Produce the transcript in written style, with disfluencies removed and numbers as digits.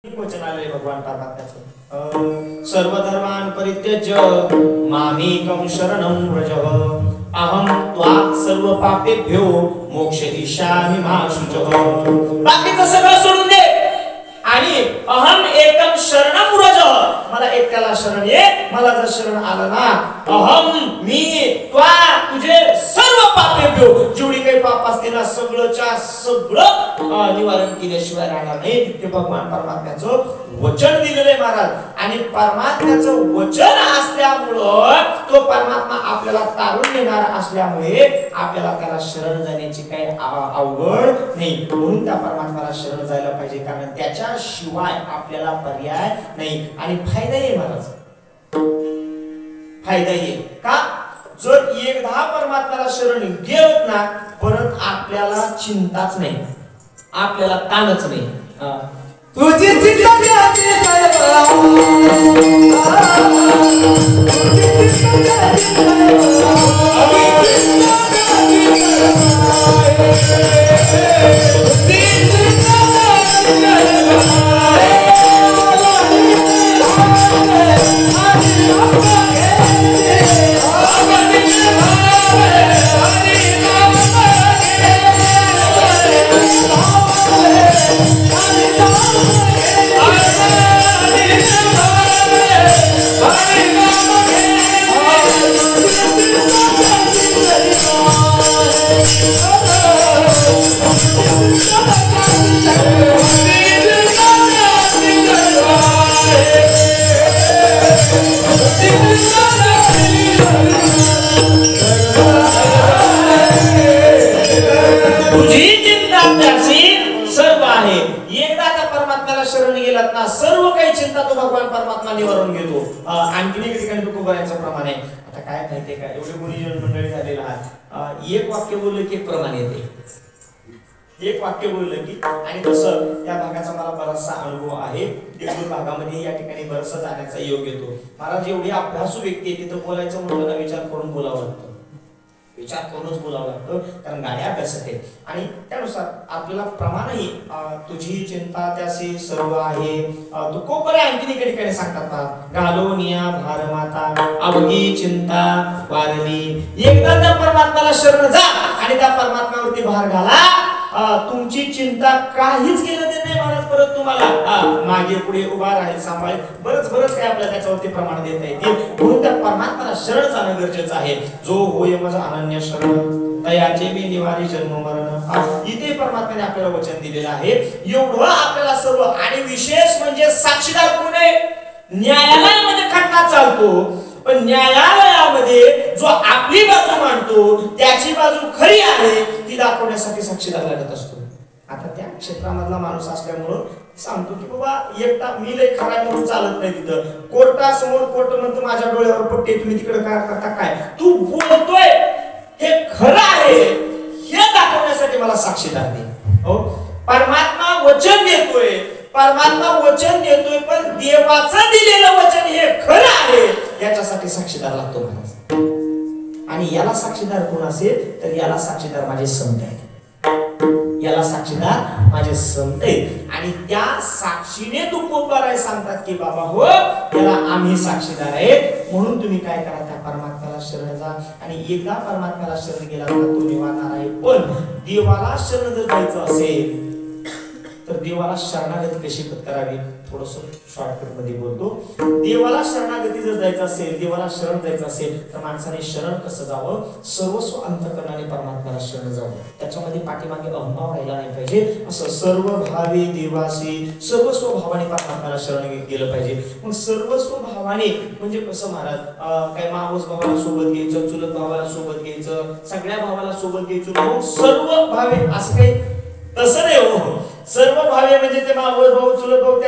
वचनालय भगवान परमात्म्याचं सर्वधर्मान् परित्यज्य मामेकं शरणं व्रज अहं त्वा सर्व पापेभ्यो मोक्षयिष्यामि मा शुचः। बाकीचं सगळं सोडून दे आणि अहम एकम शरणं व्रज, मला एकट्याला शरण ये। मला जर शरण आलं ना, अहम मी त्वा तुझे सर्व पापेभ्यो, जेवढी काही पाप असतील ना सगळंच्या सगळं निवारण केल्याशिवाय राहणार नाही। हे भगवान परमात्म्याचं वचन दिलेलं आहे महाराज। आणि परमात्म्याचं वचन असल्यामुळं तो परमात्मा आपल्याला तारून नेणार असल्यामुळे आपल्याला त्याला शरण जाण्याची काही अवघड नाही। म्हणून त्या परमात्म्याला शरण जायला पाहिजे, कारण त्याच्या शिवाय आपल्याला पर्याय नाही। आणि फायदा आहे महाराज, फायदा आहे का? जर एकदा परमात्म्याला शरण गेलोत ना, परत आपल्याला चिंताच नाही, आपल्याला ताणच नाही। तुझी चिंता त्याची सर्व काही चिंता तो भगवान परमात्मा निवारून घेतो। आणखी एक ठिकाणी तो कुबरायचा प्रमाण आहे। आता काय माहितीये का, एवढे गुणीजन मंडळी झालेला आहे, एक वाक्य बोललं की एक प्रमाण येते, एक वाक्य बोललं की। आणि तसं त्या भागाचा मला बराचसा अनुभव आहे। देवपूर भागामध्ये या ठिकाणी बरसं जाण्याचा योग येतो। महाराज एवढी अभ्यासू व्यक्ती आहे, तिथं बोलायचं म्हटलं ना विचार करून बोलावं लागतं, विचार करूनच बोलावं लागतं, कारण गाड्या अभ्यासात आहे। आणि त्यानुसार आपल्याला प्रमाणही तुझी चिंता त्याशी सर्व आहे, तू कोपरे आणखी ठिकाणी सांगतात ना, घालोनिया भार माता अवघी चिंता वारली। एकदा त्या परमात्म्याला शरण जा आणि त्या परमात्म्यावरती भार घाला, तुमची चिंता काहीच केलं नाही महाराज। परत तुम्हाला मागे पुढे उभा राहील, सांभाळ, बरंच काय आपल्याला त्याच्यावरती प्रमाण देता येते। म्हणून त्या परमात्म्याला शरण जाणं गरजेचं आहे। जो होय माझा अनन्य शरण तयाचे मी निवारी जन्म मरण, इथे परमात्म्याने आपल्याला वचन दिलेलं आहे। एवढं आपल्याला सर्व, आणि विशेष म्हणजे साक्षीदार कोण आहे? न्यायालयामध्ये खटला चालतो, पण न्यायालयामध्ये जो आपली बाजू मांडतो त्याची बाजू खरी आहे ती दाखवण्यासाठी साक्षीदार लागत असतो। आता त्या क्षेत्रामधला माणूस असल्यामुळं सांगतो की बाबा एकटा मी लय खरा म्हणून चालत नाही। तिथं कोर्टासमोर कोर्ट म्हणतो माझ्या डोळ्यावर पट्टे, तुम्ही तिकडे काय करता, काय तू बोलतोय हे खरं आहे हे दाखवण्यासाठी मला साक्षीदार दे। हो, परमात्मा वचन देतोय, परमात्मा वचन देतोय, पण देवाचं दिलेलं वचन हे खरं आहे याच्यासाठी साक्षीदार लागतो महाराज। आणि याला साक्षीदार कोण असेल तर याला साक्षीदार माझे संत आहेत, याला साक्षीदार माझे संत आहेत। आणि त्या साक्षीने तू कोपराय सांगतात की बाबा हो याला आम्ही साक्षीदार आहेत। म्हणून तुम्ही काय करा, त्या परमात्म्याला शरण जा। आणि एकदा परमात्म्याला शरण गेला तर तो निवारणार आहे। पण देवाला शरण जर जायचं असेल तर देवाला शरणागती कशी करावी, थोडस शॉर्टकट मध्ये बोलतो। देवाला शरणागती जर जायचं असेल, देवाला शरण जायचं असेल तर माणसाने शरण कसं जावं, सर्वस्व अंतःकरणाने परमात्म्याला शरण जावं। त्याच्यामध्ये पाठीमागे अहंभाव राहिला नाही पाहिजे। असं सर्व भावे देवासी, सर्वस्व भावाने परमात्म्याला शरण गेलं पाहिजे। मग सर्वस्व भावाने म्हणजे कसं महाराज, काय मावस भावाला सोबत घ्यायचं, चुलत भावाला सोबत घ्यायचं, सगळ्या भावाला सोबत घ्यायचं, मग सर्व भावे असं काही तसं नाही हो। सर्व भावे म्हणजे ते मावस भाऊ चुलत भाऊ